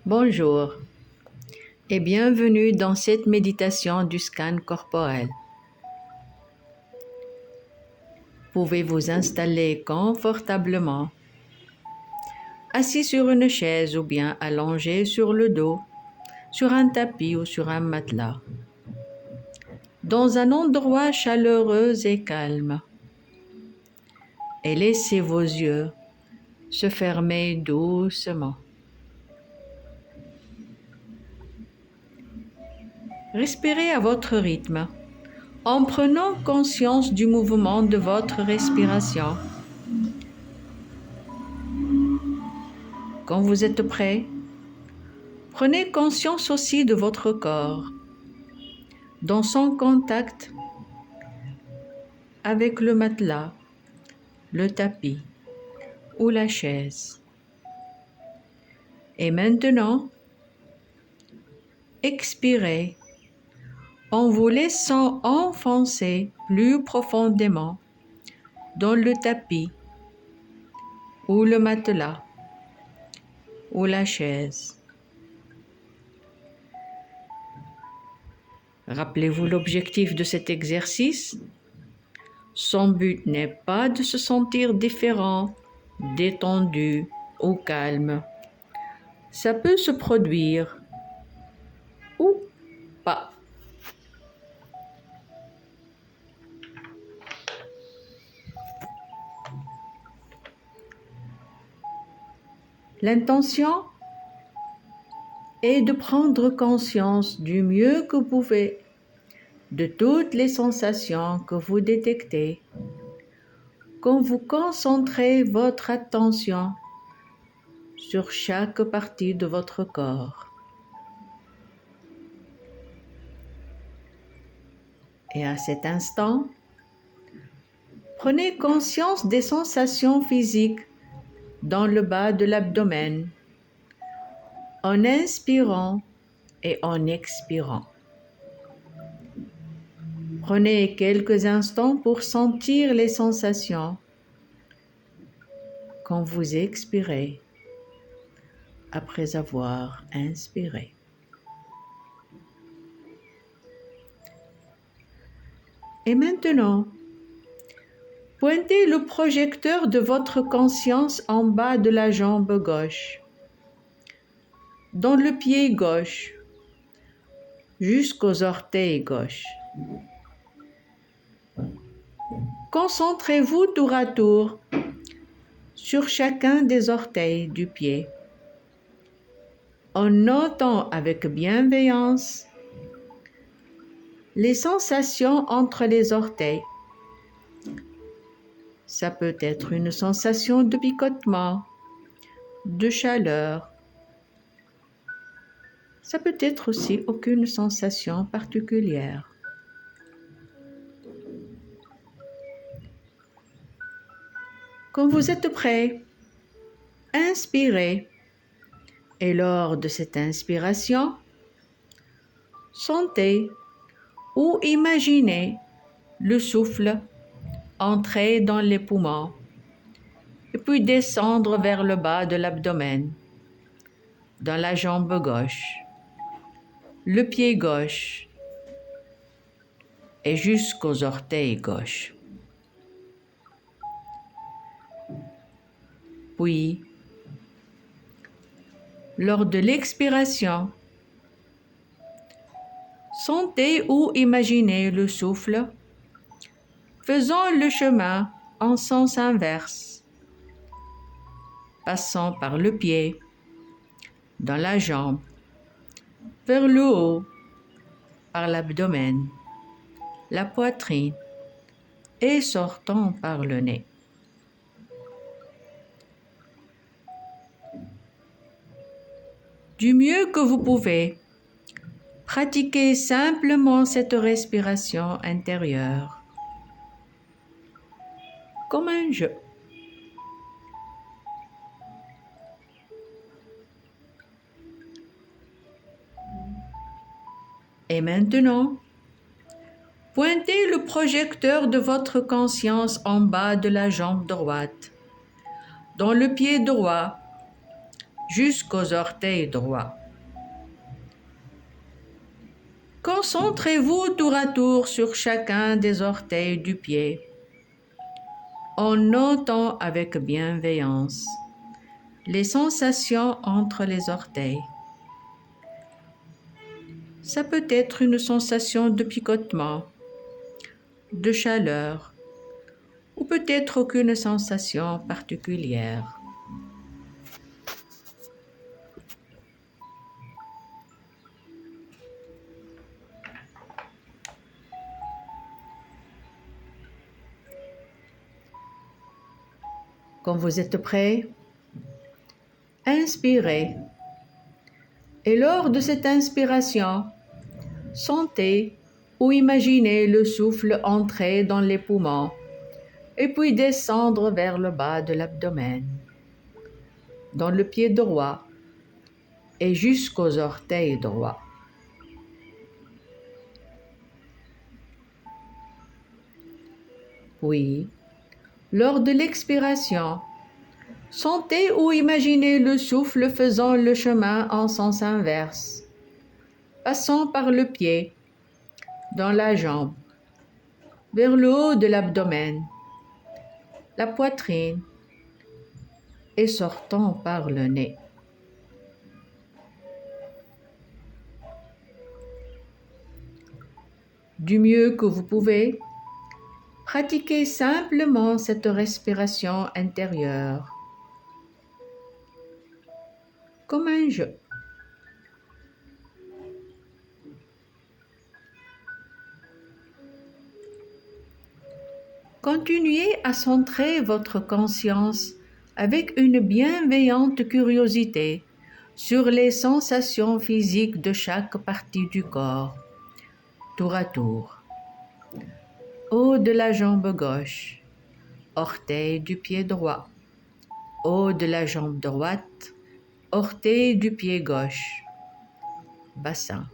Bonjour et bienvenue dans cette méditation du scan corporel. Pouvez vous installer confortablement, assis sur une chaise ou bien allongé sur le dos, sur un tapis ou sur un matelas, dans un endroit chaleureux et calme. Et laissez vos yeux se fermer doucement. Respirez à votre rythme, en prenant conscience du mouvement de votre respiration. Quand vous êtes prêt, prenez conscience aussi de votre corps, dans son contact avec le matelas, le tapis ou la chaise. Et maintenant, expirez en vous laissant enfoncer plus profondément dans le tapis ou le matelas ou la chaise. Rappelez-vous l'objectif de cet exercice. Son but n'est pas de se sentir différent, détendu ou calme. Ça peut se produire ou pas. L'intention est de prendre conscience du mieux que vous pouvez de toutes les sensations que vous détectez quand vous concentrez votre attention sur chaque partie de votre corps. Et à cet instant, prenez conscience des sensations physiques dans le bas de l'abdomen, en inspirant et en expirant. Prenez quelques instants pour sentir les sensations quand vous expirez après avoir inspiré. Et maintenant, pointez le projecteur de votre conscience en bas de la jambe gauche, dans le pied gauche, jusqu'aux orteils gauches. Concentrez-vous tour à tour sur chacun des orteils du pied, en notant avec bienveillance les sensations entre les orteils. Ça peut être une sensation de picotement, de chaleur. Ça peut être aussi aucune sensation particulière. Quand vous êtes prêt, inspirez et lors de cette inspiration, sentez ou imaginez le souffle entrer dans les poumons et puis descendre vers le bas de l'abdomen, dans la jambe gauche, le pied gauche et jusqu'aux orteils gauches. Puis, lors de l'expiration, sentez ou imaginez le souffle faisant le chemin en sens inverse, passant par le pied, dans la jambe, vers le haut, par l'abdomen, la poitrine et sortant par le nez. Du mieux que vous pouvez, pratiquez simplement cette respiration intérieure, comme un jeu. Et maintenant, pointez le projecteur de votre conscience en bas de la jambe droite, dans le pied droit, jusqu'aux orteils droits. Concentrez-vous tour à tour sur chacun des orteils du pied, en notant avec bienveillance les sensations entre les orteils. Ça peut être une sensation de picotement, de chaleur, ou peut-être aucune sensation particulière. Quand vous êtes prêt, inspirez. Et lors de cette inspiration, sentez ou imaginez le souffle entrer dans les poumons et puis descendre vers le bas de l'abdomen, dans le pied droit et jusqu'aux orteils droits. Puis, lors de l'expiration, sentez ou imaginez le souffle faisant le chemin en sens inverse, passant par le pied, dans la jambe, vers le haut de l'abdomen, la poitrine et sortant par le nez. Du mieux que vous pouvez, pratiquez simplement cette respiration intérieure, comme un jeu. Continuez à centrer votre conscience avec une bienveillante curiosité sur les sensations physiques de chaque partie du corps, tour à tour. Haut de la jambe gauche, orteil du pied droit. Haut de la jambe droite, orteil du pied gauche. Bassin,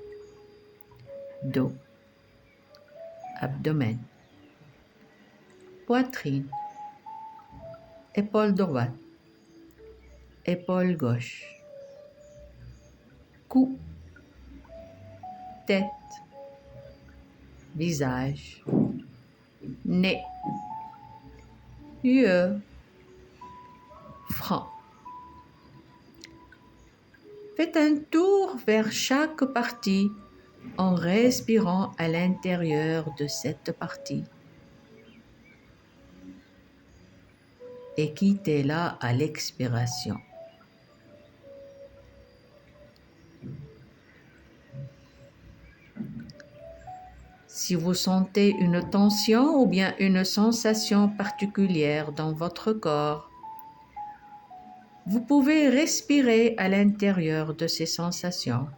dos, abdomen, poitrine, épaule droite, épaule gauche, cou, tête, visage, nez, yeux, front. Faites un tour vers chaque partie en respirant à l'intérieur de cette partie. Et quittez-la à l'expiration. Si vous sentez une tension ou bien une sensation particulière dans votre corps, vous pouvez respirer à l'intérieur de ces sensations.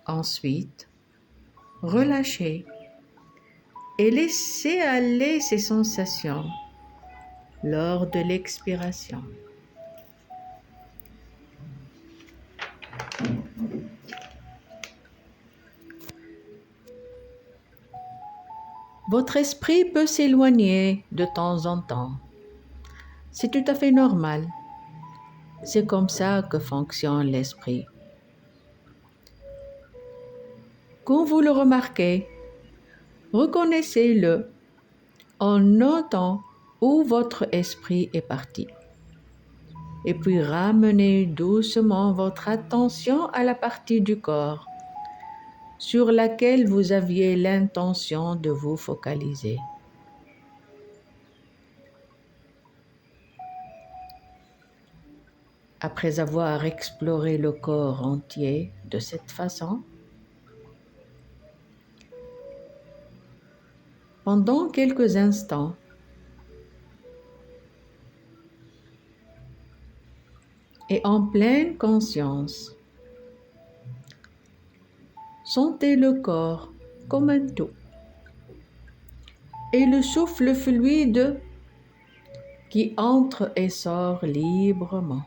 Ensuite, relâchez et laissez aller ces sensations lors de l'expiration. Votre esprit peut s'éloigner de temps en temps. C'est tout à fait normal. C'est comme ça que fonctionne l'esprit. Quand vous le remarquez, reconnaissez-le en notant où votre esprit est parti. Et puis ramenez doucement votre attention à la partie du corps sur laquelle vous aviez l'intention de vous focaliser. Après avoir exploré le corps entier de cette façon, pendant quelques instants, et en pleine conscience, sentez le corps comme un tout et le souffle fluide qui entre et sort librement.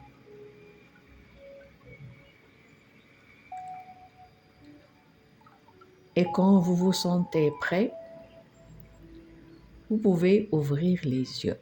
Et quand vous vous sentez prêt, vous pouvez ouvrir les yeux.